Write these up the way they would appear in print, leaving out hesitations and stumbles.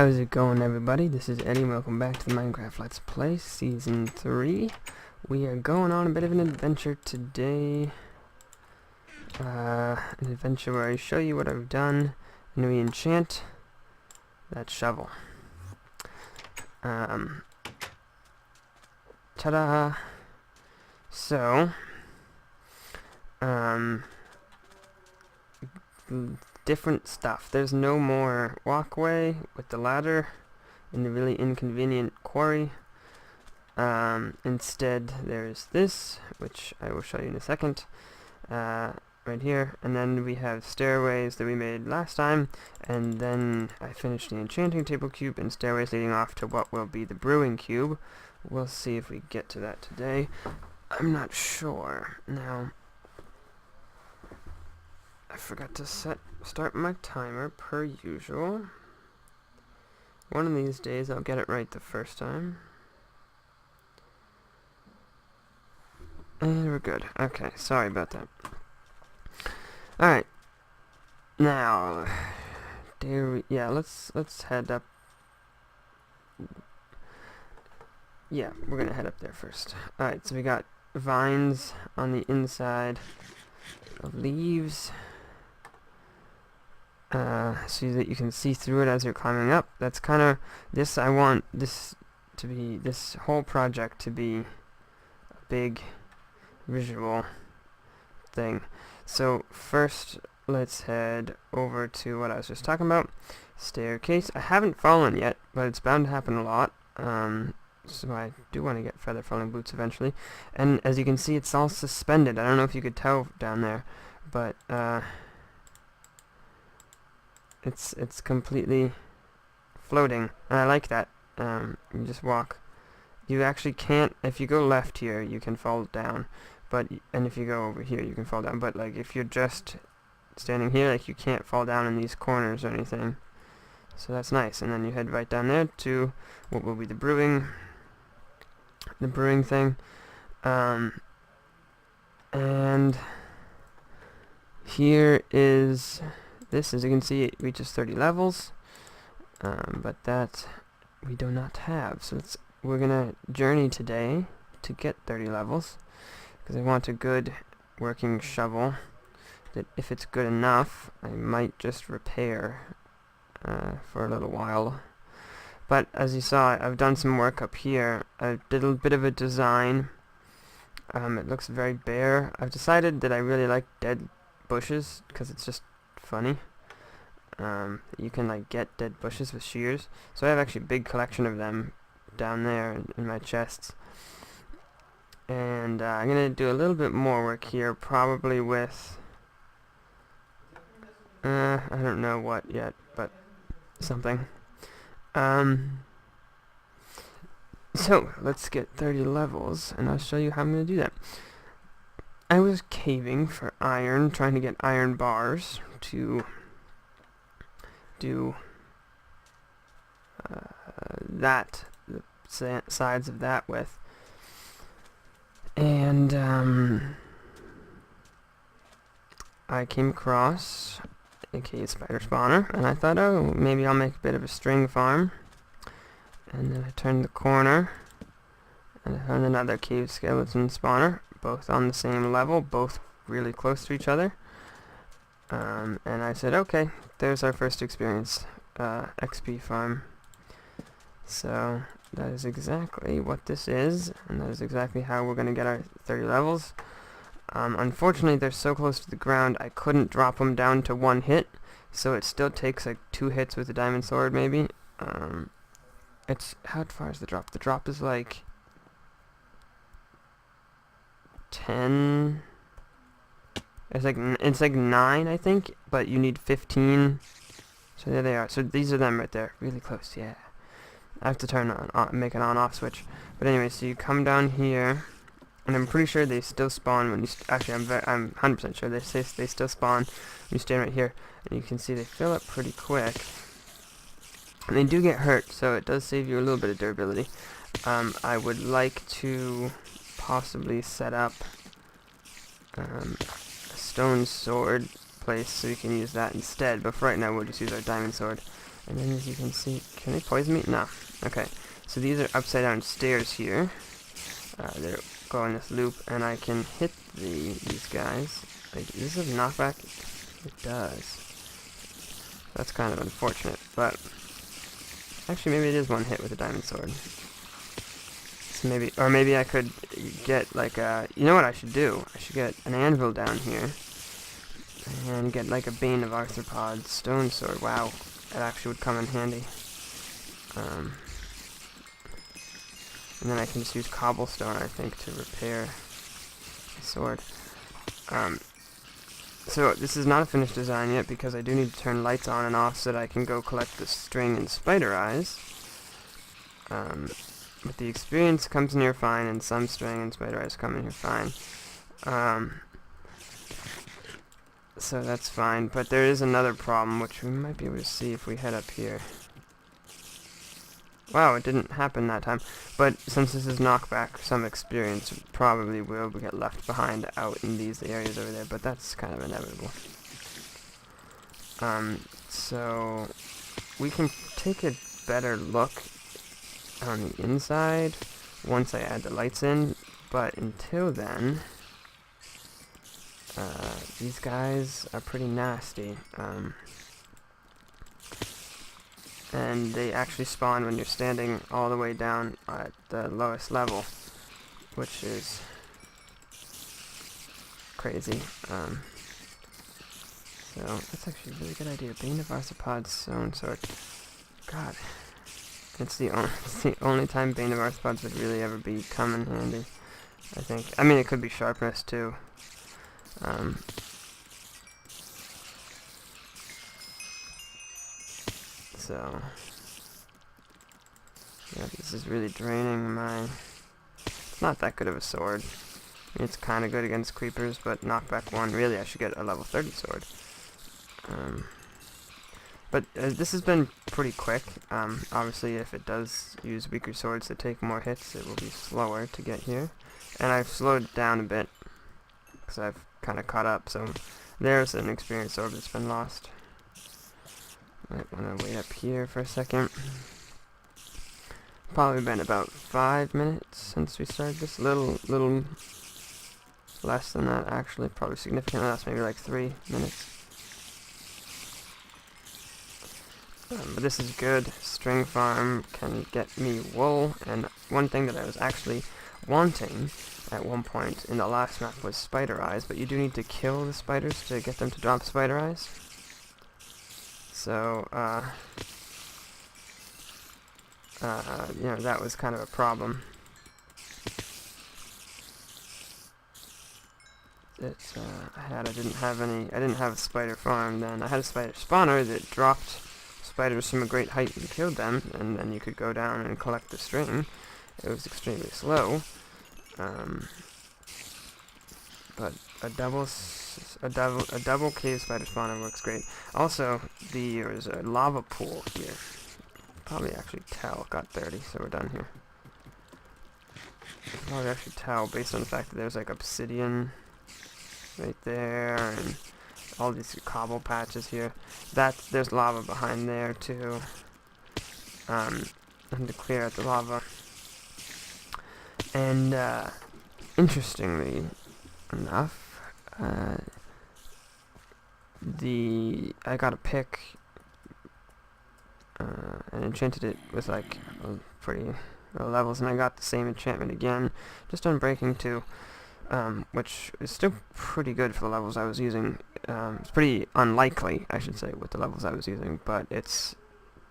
How's it going, everybody? This is Eddie. Welcome back to the Minecraft Let's Play Season 3. We are going on a bit of an adventure today. An adventure where I show you what I've done and we enchant that shovel. Ta-da! So, different stuff. There's no more walkway with the ladder in the really inconvenient quarry. Instead, there's this, which I will show you in a second, right here. And then we have stairways that we made last time, and then I finished the enchanting table cube and stairways leading off to what will be the brewing cube. We'll see if we get to that today. I'm not sure. Now, I forgot to start my timer per usual. One of these days I'll get it right the first time. And we're good. Okay, sorry about that. Alright. Now, let's head up. Yeah, we're gonna head up there first. Alright, so we got vines on the inside of leaves. So that you can see through it as you're climbing up. That's kind of this. I want this whole project to be a big visual thing. So first, let's head over to what I was just talking about. Staircase. I haven't fallen yet, but it's bound to happen a lot. So I do want to get feather falling boots eventually. And as you can see, it's all suspended. I don't know if you could tell down there, but it's completely floating, and I like that. You just walk. You actually can't. If you go left here, you can fall down, and if you go over here, you can fall down. But like if you're just standing here, like you can't fall down in these corners or anything. So that's nice. And then you head right down there to what will be the brewing thing. And here is this. As you can see, it reaches 30 levels, but that we do not have. So we're gonna journey today to get 30 levels, because I want a good working shovel that, if it's good enough, I might just repair for a little while. But as you saw, I've done some work up here. I did a bit of a design. It looks very bare. I've decided that I really like dead bushes because it's just funny. You can like get dead bushes with shears. So I have actually a big collection of them down there in my chests. And I'm gonna do a little bit more work here, probably with I don't know what yet, but something. So let's get 30 levels, and I'll show you how I'm gonna do that. I was caving for iron, trying to get iron bars to do the sides of that with, and I came across a cave spider spawner, and I thought, oh, maybe I'll make a bit of a string farm. And then I turned the corner, and I found another cave skeleton spawner, both on the same level, both really close to each other. And I said, okay, there's our first experience, XP farm. So that is exactly what this is, and that is exactly how we're going to get our 30 levels. Unfortunately, they're so close to the ground, I couldn't drop them down to one hit, so it still takes like 2 hits with the diamond sword, maybe. How far is the drop? The drop is like 10. It's like 9, I think, but you need 15. So there they are. So these are them right there, really close. Yeah, I have to turn make an on-off switch. But anyway, so you come down here, and I'm pretty sure they still spawn when you. Actually, I'm 100% sure they still spawn when you stand right here, and you can see they fill up pretty quick. And they do get hurt, so it does save you a little bit of durability. I would like to possibly set up a stone sword place so you can use that instead, but for right now we'll just use our diamond sword. And then as you can see, can they poison me? No. Okay. So these are upside down stairs here. They're going this loop, and I can hit these guys. Like, does this have knockback? It does. That's kind of unfortunate, but actually maybe it is one hit with a diamond sword. So maybe I could get like a, you know what I should do? I should get an anvil down here and get like a Bane of Arthropods stone sword. Wow, that actually would come in handy. And then I can just use cobblestone, I think, to repair the sword. So this is not a finished design yet because I do need to turn lights on and off so that I can go collect the string and spider eyes. But the experience comes in here fine, and some string and spider eyes come in here fine. So that's fine, but there is another problem, which we might be able to see if we head up here. Wow, it didn't happen that time. But since this is knockback, some experience probably will get left behind out in these areas over there, but that's kind of inevitable. So we can take a better look on the inside once I add the lights in, but until then, these guys are pretty nasty. And they actually spawn when you're standing all the way down at the lowest level, which is crazy. So that's actually a really good idea. Bane of Arthropods stone sword. God, it's the only time Bane of Arthropods would really ever be come in handy, I think. I mean, it could be sharpness too. So, yeah, this is really draining my... It's not that good of a sword. I mean, it's kind of good against creepers, but knockback 1, really I should get a level 30 sword. But this has been pretty quick. Obviously, if it does use weaker swords that take more hits, it will be slower to get here. And I've slowed down a bit, because I've kind of caught up, so there's an experience sword that's been lost. Might want to wait up here for a second. Probably been about 5 minutes since we started this. Little less than that, actually. Probably significantly less, maybe like 3 minutes. But this is good. String farm can get me wool, and one thing that I was actually wanting at one point in the last map was spider eyes, but you do need to kill the spiders to get them to drop spider eyes. So, you know, that was kind of a problem. I didn't have a spider farm then. I had a spider spawner that dropped spiders from a great height and killed them, and then you could go down and collect the string. It was extremely slow. But a double cave spider spawner works great. Also, there's a lava pool here. Probably actually tell. Got 30, so we're done here. Probably actually tell based on the fact that there's like obsidian right there and all these cobble patches here. There's lava behind there too. And to clear out the lava. And interestingly enough, I got a pick and enchanted it with like pretty low levels, and I got the same enchantment again, just on breaking 2, which is still pretty good for the levels I was using. It's pretty unlikely, I should say, with the levels I was using, but it's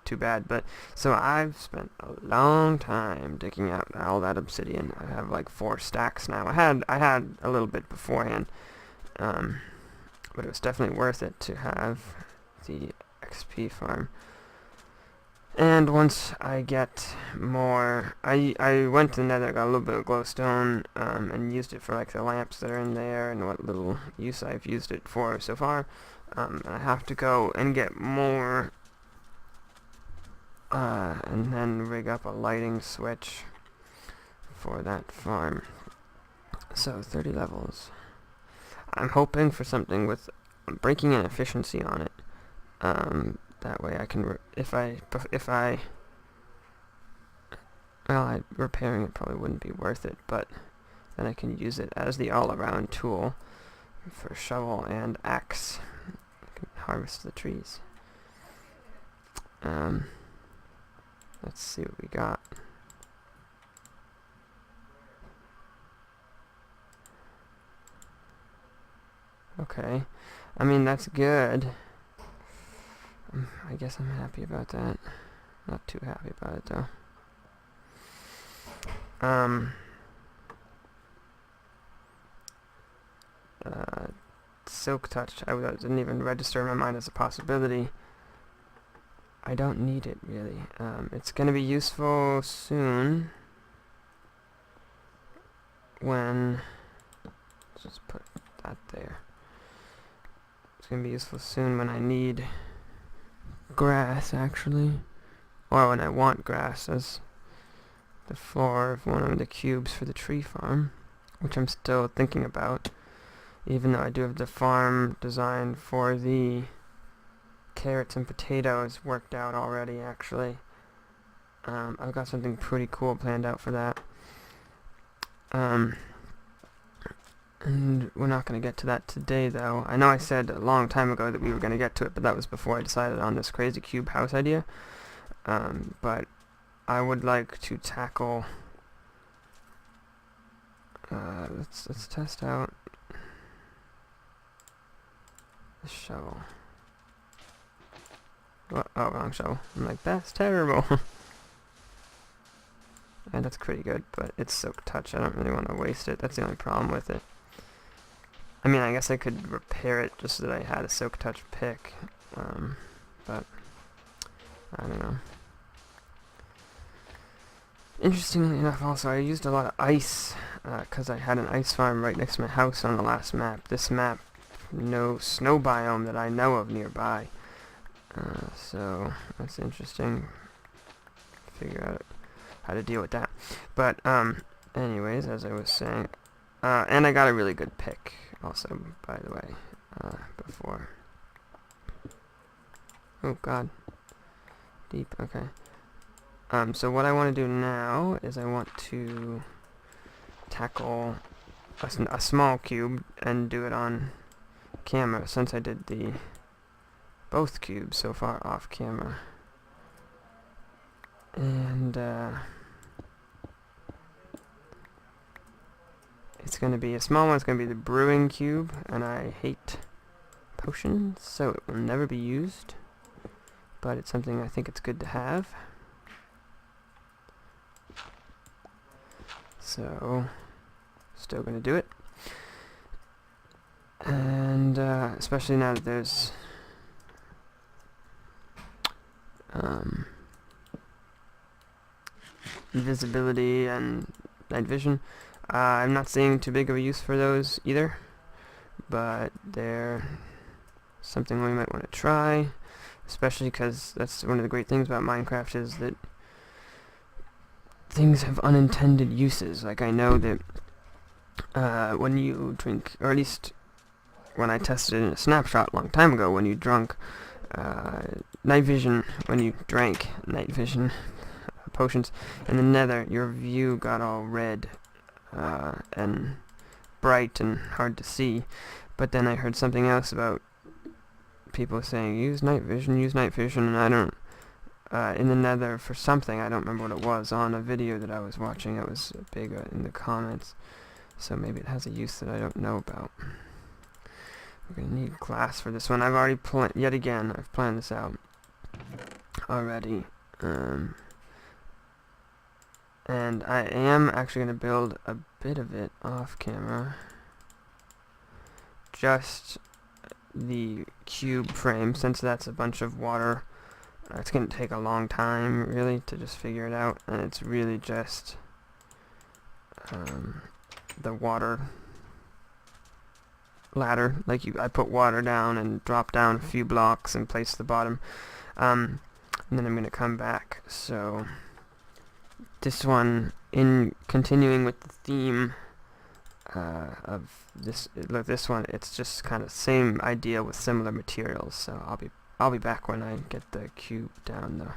too bad. But so I've spent a long time digging out all that obsidian. I have like 4 stacks now. I had a little bit beforehand, but it was definitely worth it to have the XP farm. And once I get more, I went to the nether, got a little bit of glowstone, and used it for like the lamps that are in there and what little use I've used it for so far. And I have to go and get more, and then rig up a lighting switch for that farm. So 30 levels. I'm hoping for something with breaking and efficiency on it. That way I can, repairing it probably wouldn't be worth it, but then I can use it as the all-around tool for shovel and axe. I can harvest the trees. Let's see what we got. Okay, I mean, that's good. I guess I'm happy about that. Not too happy about it though. Silk touch, I didn't even register in my mind as a possibility. I don't need it really. It's gonna be useful soon when, let's just put that there. It's gonna be useful soon when I need grass, actually, or when I want grass as the floor of one of the cubes for the tree farm, which I'm still thinking about, even though I do have the farm design for the carrots and potatoes worked out already, actually. I've got something pretty cool planned out for that. And we're not going to get to that today, though. I know I said a long time ago that we were going to get to it, but that was before I decided on this crazy cube house idea. But I would like to tackle... let's test out the shovel. Oh, wrong shovel. I'm like, that's terrible. And that's pretty good, but it's silk touch. I don't really want to waste it. That's the only problem with it. I mean, I guess I could repair it just so that I had a silk touch pick, but I don't know. Interestingly enough, also, I used a lot of ice, because I had an ice farm right next to my house on the last map. This map, no snow biome that I know of nearby. So, that's interesting. Figure out how to deal with that. But, anyways, as I was saying, and I got a really good pick, also, by the way, before. Oh, God. Deep, okay. So what I want to do now is I want to tackle a small cube and do it on camera, since I did both cubes so far off camera. And it's going to be a small one. It's going to be the brewing cube, and I hate potions, so it will never be used, but it's something I think it's good to have. So, still going to do it. And especially now that there's invisibility and night vision. I'm not seeing too big of a use for those either, but they're something we might want to try, especially because that's one of the great things about Minecraft, is that things have unintended uses. Like, I know that when you drink, or at least when I tested it in a snapshot a long time ago, when you drank night vision, when you drank night vision potions in the nether, your view got all red and bright and hard to see. But then I heard something else about people saying, use night vision, and I don't, in the nether for something, I don't remember what it was, on a video that I was watching. It was big in the comments, so maybe it has a use that I don't know about. We're gonna need glass for this one. I've already yet again, I've planned this out already, and I am actually gonna build a bit of it off camera, just the cube frame, since that's a bunch of water. It's going to take a long time, really, to just figure it out, and it's really just the water ladder. Like, I put water down and drop down a few blocks and place the bottom, and then I'm going to come back. So this one, in continuing with the theme of this one, it's just kind of same idea with similar materials, so I'll be I'll be back when I get the cube down though.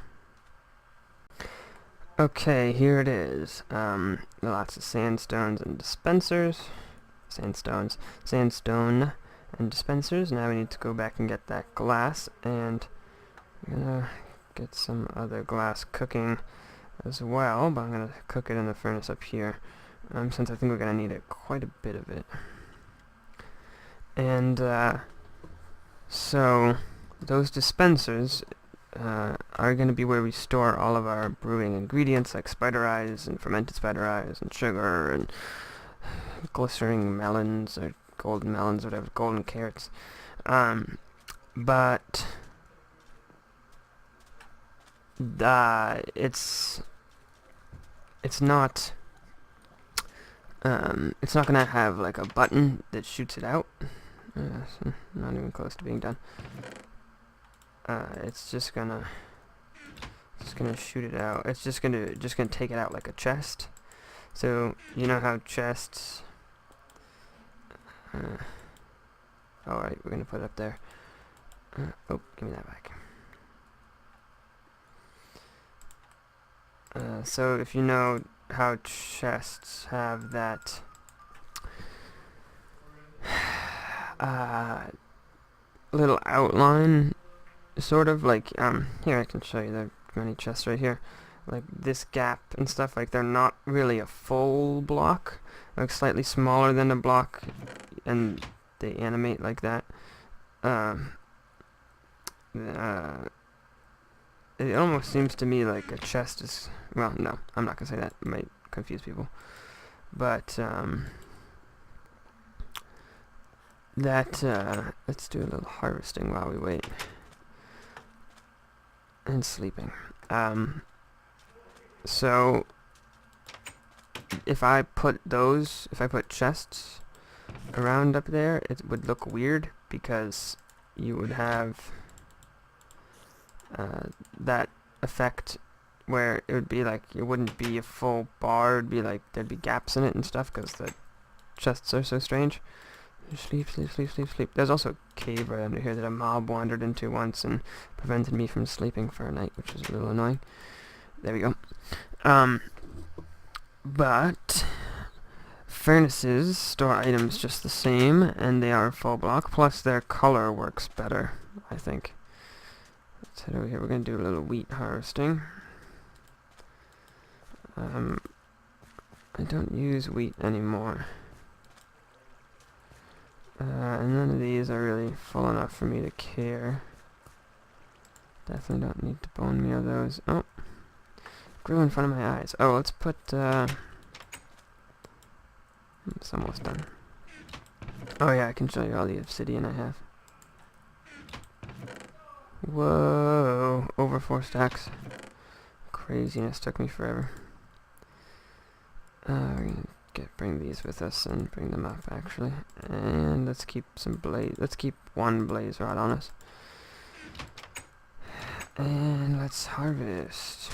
Okay, here it is. Lots of sandstones and dispensers. Sandstone and dispensers. Now we need to go back and get that glass, and I'm gonna get some other glass cooking as well, but I'm gonna cook it in the furnace up here, since I think we're gonna need quite a bit of it. And so those dispensers are going to be where we store all of our brewing ingredients, like spider eyes and fermented spider eyes and sugar and glycerin melons or golden melons, whatever, golden carrots. But it's not going to have like a button that shoots it out. So not even close to being done. It's just gonna shoot it out. It's just gonna take it out like a chest. So you know how chests. All right, we're gonna put it up there. Oh, give me that back. So if you know how chests have that little outline, sort of like here I can show you the many chests right here, like this gap and stuff, like they're not really a full block, like slightly smaller than a block, and they animate like that. It almost seems to me like a chest is, well, no, I'm not gonna say that, it might confuse people, but let's do a little harvesting while we wait. And sleeping. So if I put chests around up there, it would look weird, because you would have that effect where it would be like, it wouldn't be a full bar, it'd be like there'd be gaps in it and stuff, because the chests are so strange. Sleep, sleep, sleep, sleep, sleep. There's also a cave right under here that a mob wandered into once and prevented me from sleeping for a night, which was a little annoying. There we go. But furnaces store items just the same, and they are full block, plus their color works better, I think. Let's head over here. We're going to do a little wheat harvesting. I don't use wheat anymore. And none of these are really full enough for me to care. Definitely don't need to bone meal those. Oh! Grew in front of my eyes. Oh, let's put, it's almost done. Oh yeah, I can show you all the obsidian I have. Whoa! Over 4 stacks. Craziness, took me forever. We're gonna bring these with us and bring them up, actually. And let's keep some let's keep 1 blaze rod on us. And let's harvest.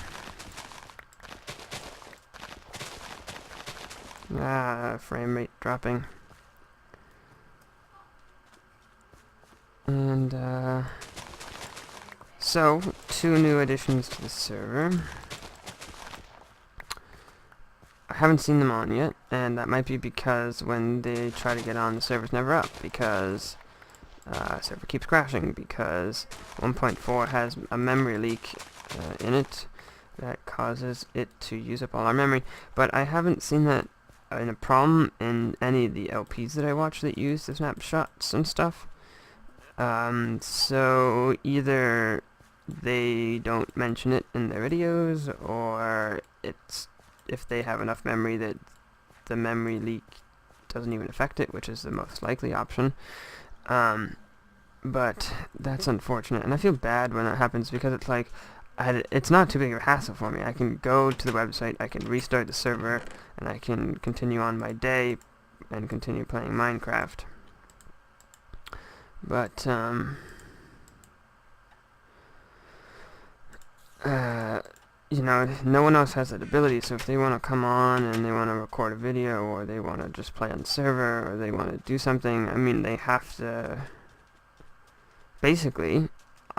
Frame rate dropping. And so 2 new additions to the server. I haven't seen them on yet, and that might be because when they try to get on, the server's never up, because server keeps crashing, because 1.4 has a memory leak in it that causes it to use up all our memory. But I haven't seen that in a problem in any of the LPs that I watch that use the snapshots and stuff. So either they don't mention it in their videos, or if they have enough memory that the memory leak doesn't even affect it, which is the most likely option. But that's unfortunate, and I feel bad when that happens, because it's like, it's not too big of a hassle for me. I can go to the website, I can restart the server, and I can continue on my day and continue playing Minecraft. But you know, no one else has that ability, so if they want to come on and they want to record a video, or they want to just play on the server, or they want to do something, I mean, they have to... Basically,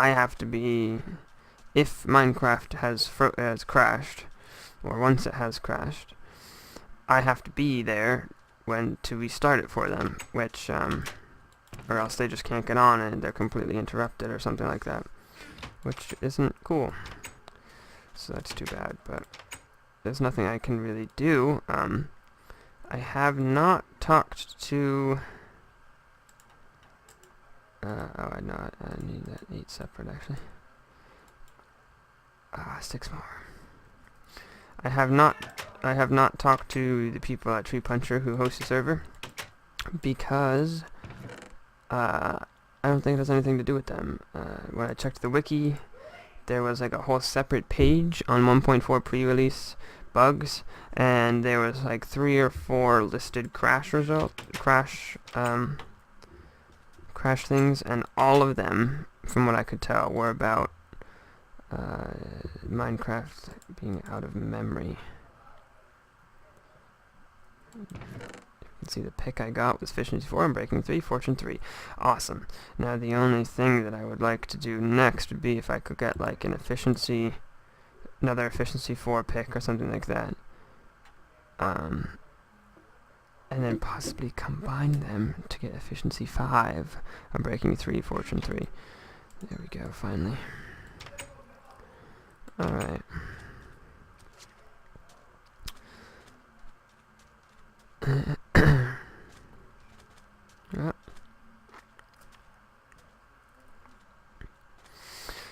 I have to be, if Minecraft has crashed, or once it has crashed, I have to be there to restart it for them, which, or else they just can't get on and they're completely interrupted or something like that, which isn't cool. So that's too bad, but there's nothing I can really do. I have not talked to... oh, I know, I need that 8 separate, actually. 6 more. I have not talked to the people at TreePuncher who host the server, because I don't think it has anything to do with them. When I checked the wiki, there was like a whole separate page on 1.4 pre-release bugs, and there was like 3 or 4 listed crash things, and all of them, from what I could tell, were about Minecraft being out of memory. You can see the pick I got was efficiency 4 and breaking 3, fortune 3. Awesome. Now the only thing that I would like to do next would be if I could get like another efficiency 4 pick or something like that. And then possibly combine them to get efficiency 5 and breaking 3, fortune 3. There we go, finally. Alright. Yep.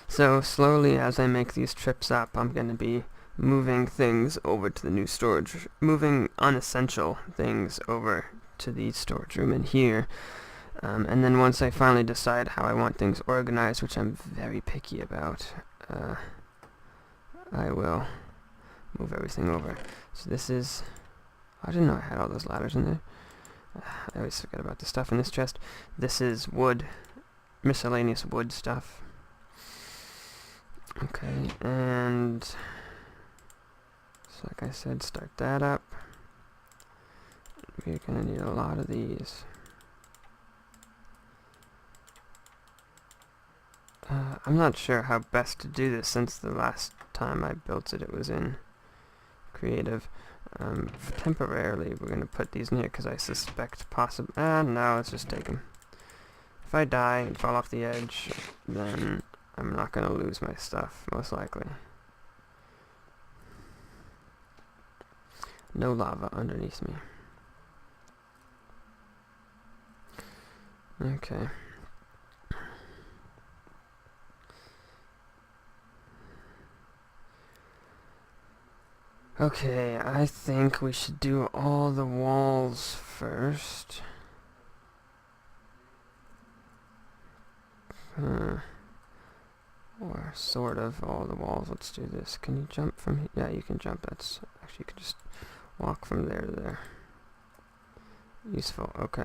So slowly, as I make these trips up, I'm going to be moving things over to the new storage, moving unessential things over to the storage room in here. And then once I finally decide how I want things organized, which I'm very picky about, I will move everything over. So this is... I didn't know I had all those ladders in there. I always forget about the stuff in this chest. This is wood, miscellaneous wood stuff. Okay, and so like I said, start that up. We're gonna need a lot of these. I'm not sure how best to do this, since the last time I built it, it was in creative. Temporarily, we're going to put these in here because I suspect possible... no, let's just take them. If I die and fall off the edge, then I'm not going to lose my stuff, most likely. No lava underneath me. Okay. Okay, I think we should do all the walls first. Or sort of all the walls. Let's do this. Can you jump from here? Yeah, you can jump. That's actually, you can just walk from there to there. Useful. Okay.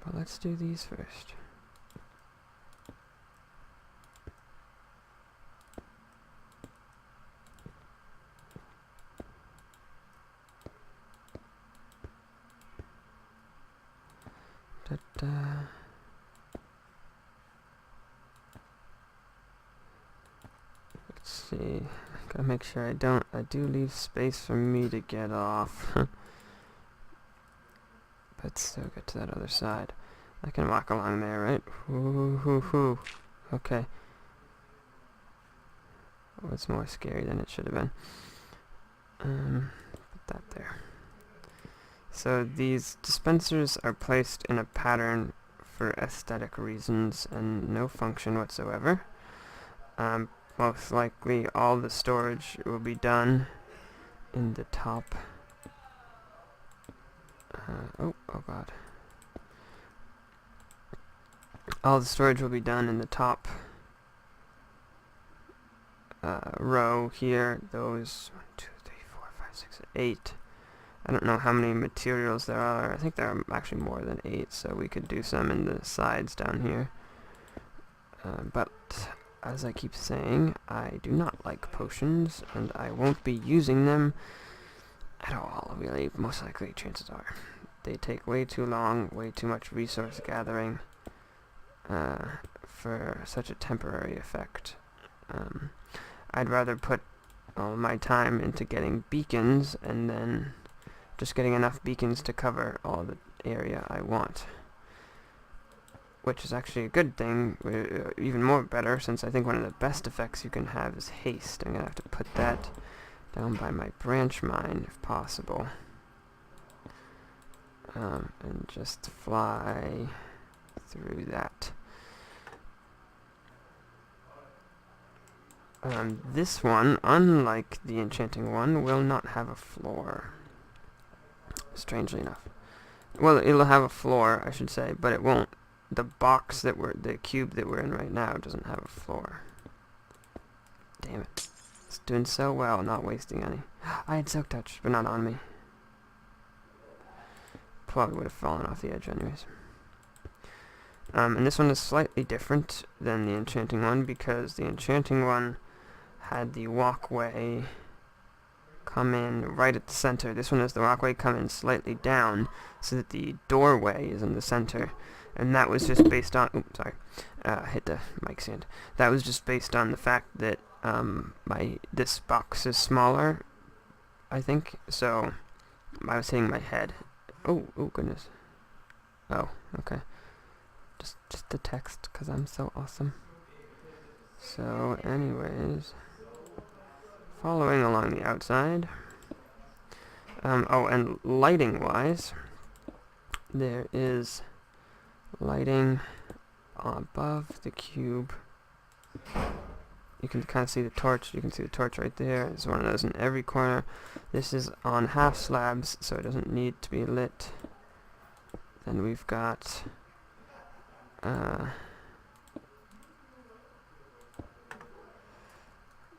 But let's do these first. Let's see. Gotta make sure I do leave space for me to get off. But still get to that other side. I can walk along there, right? Ooh. Okay. Oh, it's more scary than it should have been. Put that there. So these dispensers are placed in a pattern for aesthetic reasons and no function whatsoever. Most likely all the storage will be done in the top. Oh god. All the storage will be done in the top row here. Those 1, 2, 3, 4, 5, 6, 8. I don't know how many materials there are. I think there are actually more than 8, so we could do some in the sides down here. But as I keep saying, I do not like potions, and I won't be using them at all, really, most likely, chances are. They take way too long, way too much resource gathering for such a temporary effect. I'd rather put all my time into getting beacons and then just getting enough beacons to cover all the area I want. Which is actually a good thing, even more better, since I think one of the best effects you can have is haste. I'm going to have to put that down by my branch mine, if possible. And just fly through that. This one, unlike the enchanting one, will not have a floor. Strangely enough. Well, it'll have a floor, I should say, but it won't. The cube that we're in right now doesn't have a floor. Damn it. It's doing so well, not wasting any. I had Silk Touch, but not on me. Probably would have fallen off the edge anyways. And this one is slightly different than the enchanting one, because the enchanting one had the walkway come in right at the center. This one has the walkway come in slightly down, so that the doorway is in the center. And that was just based on... Oops, sorry. Hit the mic stand. That was just based on the fact that this box is smaller, I think. So I was hitting my head. Oh goodness. Oh, okay. Just the text, because I'm so awesome. So, anyways, following along the outside. Oh, and lighting-wise, there is lighting above the cube. You can kind of see the torch. You can see the torch right there. There's one of those in every corner. This is on half slabs, so it doesn't need to be lit. Then we've got I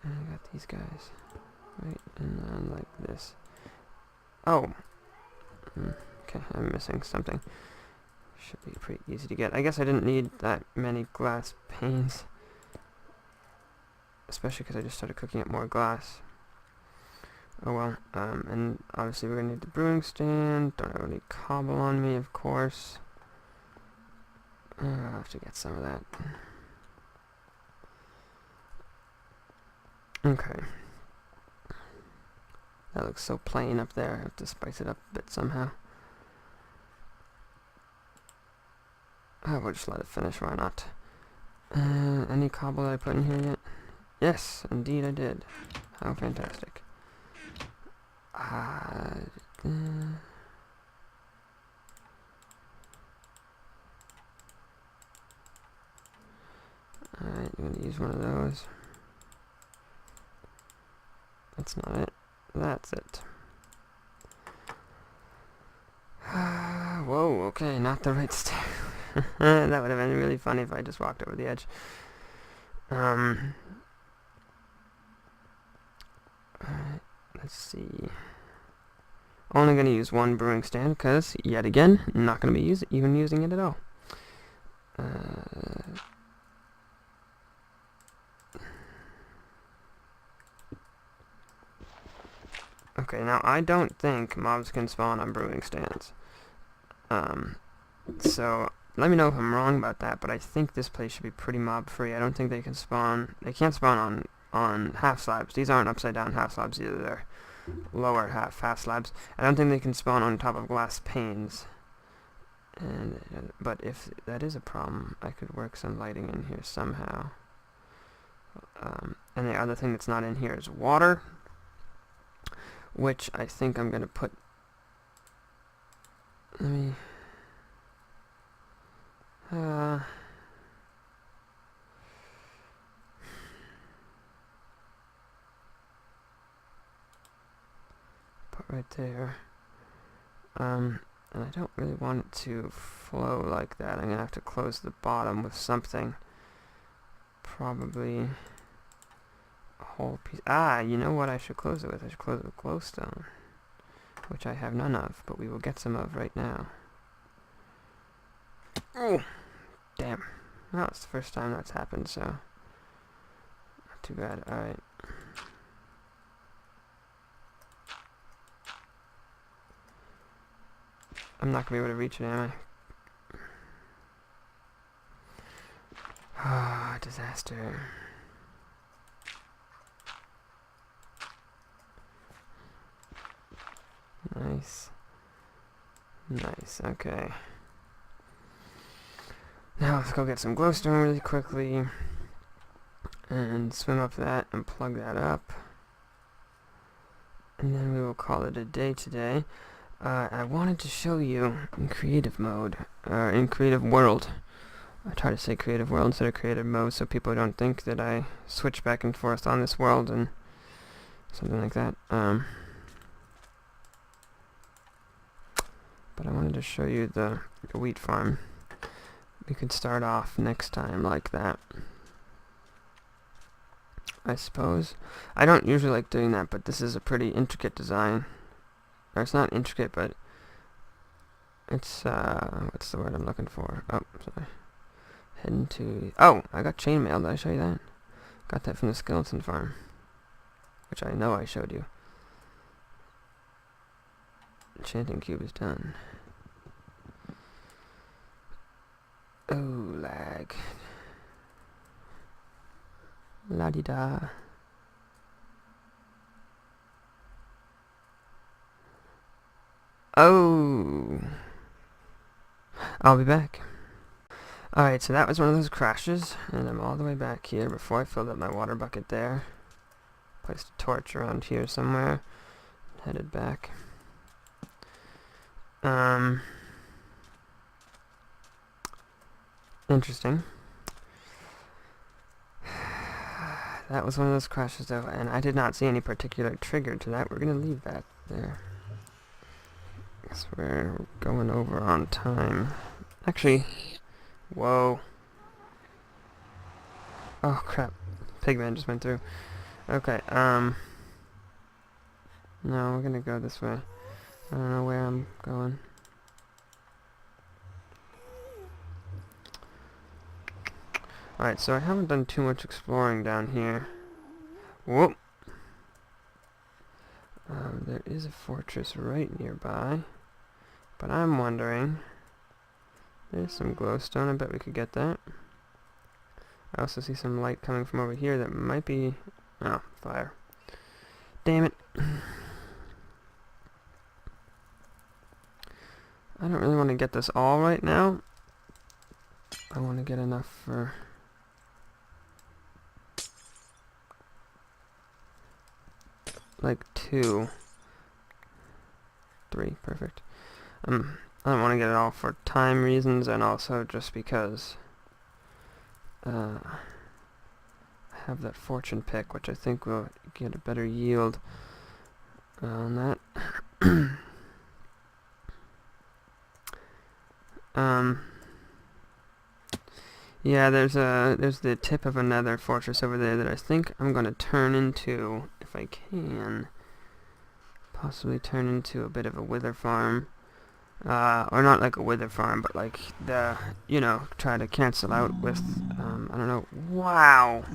got these guys right, and then like this. Oh, okay, I'm missing something. Should be pretty easy to get. I guess I didn't need that many glass panes, especially because I just started cooking up more glass. Oh well. And obviously we're gonna need the brewing stand. Don't have any cobble on me, of course. I'll have to get some of that. Okay. That looks so plain up there. I have to spice it up a bit somehow. Oh, we'll just let it finish, why not? Any cobble that I put in here yet? Yes, indeed I did. How fantastic. Alright, I'm gonna use one of those. That's not it. That's it. Whoa, okay, not the right stair. That would have been really funny if I just walked over the edge. Alright, let's see. Only going to use one brewing stand, because, yet again, not going to be even using it at all. Okay, now I don't think mobs can spawn on brewing stands. So let me know if I'm wrong about that, but I think this place should be pretty mob free. I don't think they can spawn. They can't spawn on half slabs. These aren't upside down half slabs either. They're lower half slabs. I don't think they can spawn on top of glass panes. But if that is a problem, I could work some lighting in here somehow. And the other thing that's not in here is water, which I think I'm gonna put. Let me. Put right there. And I don't really want it to flow like that. I'm gonna have to close the bottom with something. Probably a whole piece. You know what I should close it with? I should close it with glowstone, which I have none of, but we will get some of right now. Oh, damn. Well, it's the first time that's happened, so not too bad. Alright. I'm not gonna be able to reach it, am I? Ah, disaster. Nice. Nice, okay. Now let's go get some glowstone really quickly. And swim up that and plug that up. And then we will call it a day today. I wanted to show you in creative mode, in creative world. I try to say creative world instead of creative mode so people don't think that I switch back and forth on this world and something like that. But I wanted to show you the wheat farm. We could start off next time like that, I suppose. I don't usually like doing that, but this is a pretty intricate design. Or it's not intricate, but it's, what's the word I'm looking for? Oh, sorry. Heading to... Oh, I got chainmail. Did I show you that? Got that from the skeleton farm, which I know I showed you. Enchanting cube is done. Oh, lag. La-di-da. Oh! I'll be back. Alright, so that was one of those crashes, and I'm all the way back here before I filled up my water bucket there. Placed a torch around here somewhere. Headed back. Interesting. That was one of those crashes though, and I did not see any particular trigger to that. We're gonna leave that there. Guess we're going over on time. Actually, whoa. Oh crap. Pigman just went through. Okay, no, we're gonna go this way. I don't know where I'm going. Alright, so I haven't done too much exploring down here. Whoop! There is a fortress right nearby. But I'm wondering... There's some glowstone, I bet we could get that. I also see some light coming from over here that might be... Oh, fire. Damn it. I don't really want to get this all right now. I want to get enough for... like 2. 3, perfect. I don't want to get it all for time reasons and also just because I have that fortune pick, which I think will get a better yield on that. Yeah, there's the tip of another fortress over there that I think I'm gonna turn into, if I can, possibly turn into a bit of a wither farm. Or not like a wither farm, but like the, you know, try to cancel out with, I don't know. Wow!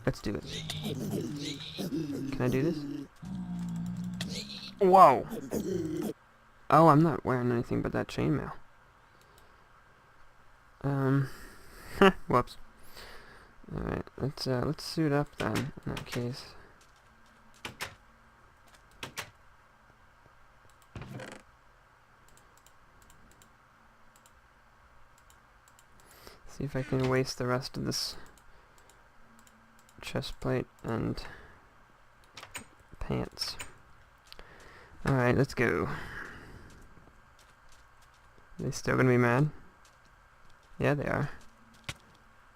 Let's do it. Can I do this? Whoa! Oh, I'm not wearing anything but that chainmail. Whoops. Alright, let's suit up then, in that case. See if I can waste the rest of this chest plate and pants. Alright, let's go. Are they still gonna be mad? Yeah, they are.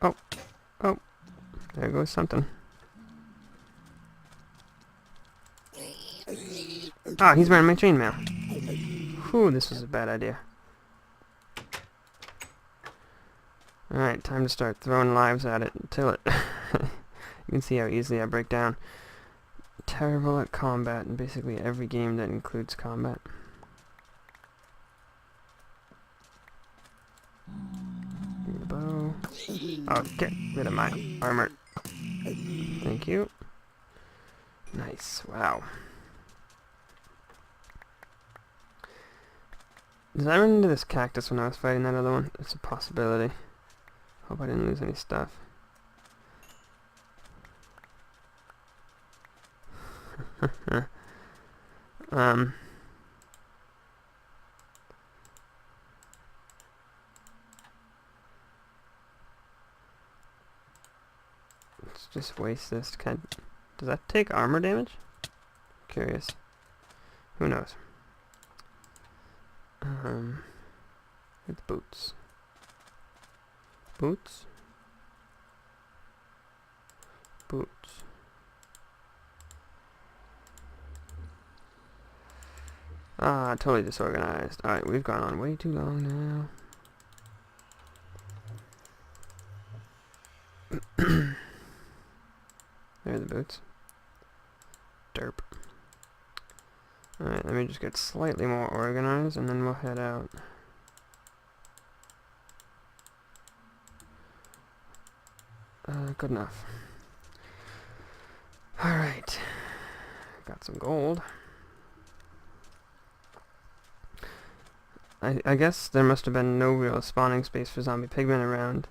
Oh! Oh! There goes something. Ah, he's wearing my chainmail. Whew, this was a bad idea. Alright, time to start throwing lives at it until it... You can see how easily I break down. Terrible at combat in basically every game that includes combat. The bow. Oh, get rid of my armor. Thank you. Nice. Wow. Did I run into this cactus when I was fighting that other one? It's a possibility. Hope I didn't lose any stuff. Let's just waste this. Does that take armor damage? Curious. Who knows? With boots. Boots? Boots. Ah, totally disorganized. Alright, we've gone on way too long now. There are the boots. Derp. Alright, let me just get slightly more organized and then we'll head out. Good enough. Alright. Got some gold. I guess there must have been no real spawning space for zombie pigmen around,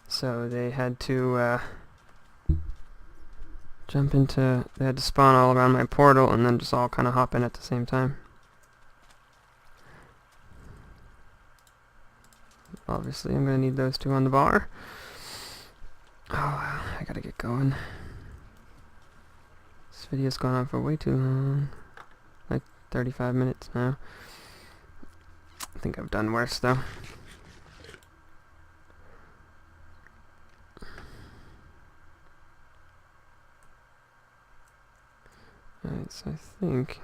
so they had to they had to spawn all around my portal and then just all kind of hop in at the same time. Obviously I'm going to need those two on the bar. Oh, I gotta get going. This video's gone on for way too long. Like 35 minutes now. I think I've done worse though. Alright, so I think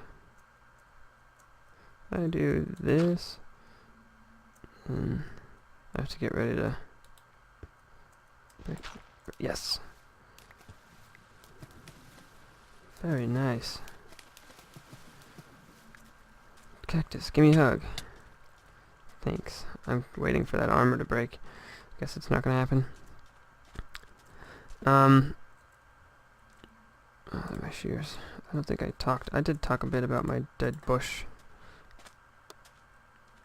if I do this, and I have to get ready to... Yes. Very nice. Cactus, give me a hug. Thanks. I'm waiting for that armor to break. Guess it's not gonna happen. Oh, my shears. I don't think I did talk a bit about my dead bush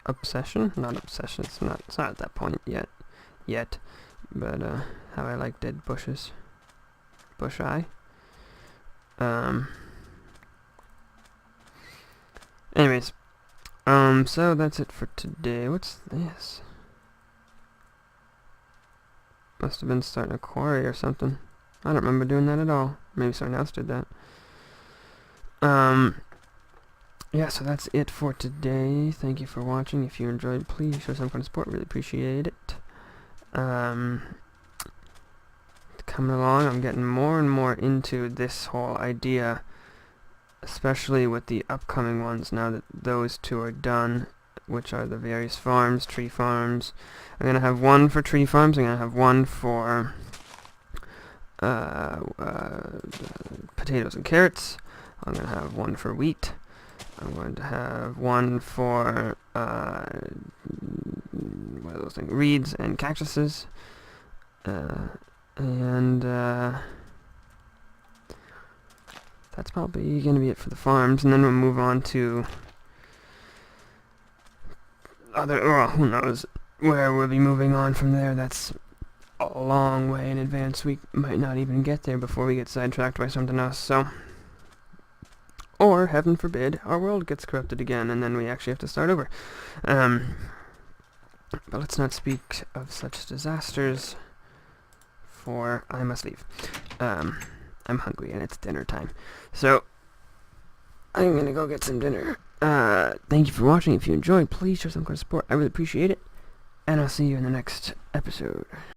obsession? Not obsession, it's not at that point yet. But, how I like dead bushes. Bush eye. Anyways. So that's it for today. What's this? Must have been starting a quarry or something. I don't remember doing that at all. Maybe someone else did that. Yeah, so that's it for today. Thank you for watching. If you enjoyed, please show some kind of support. Really appreciate it. Coming along, I'm getting more and more into this whole idea, especially with the upcoming ones now that those two are done, which are the various farms, tree farms. I'm going to have one for tree farms, I'm going to have one for potatoes and carrots, I'm going to have one for wheat, I'm going to have one for what are those things? Reeds and cactuses, and that's probably going to be it for the farms, and then we'll move on to other, well, who knows where we'll be moving on from there. That's a long way in advance. We might not even get there before we get sidetracked by something else, so... Or, heaven forbid, our world gets corrupted again, and then we actually have to start over. But let's not speak of such disasters, for I must leave. I'm hungry, and it's dinner time. So, I'm gonna go get some dinner. Thank you for watching. If you enjoyed, please show some kind of support. I really appreciate it. And I'll see you in the next episode.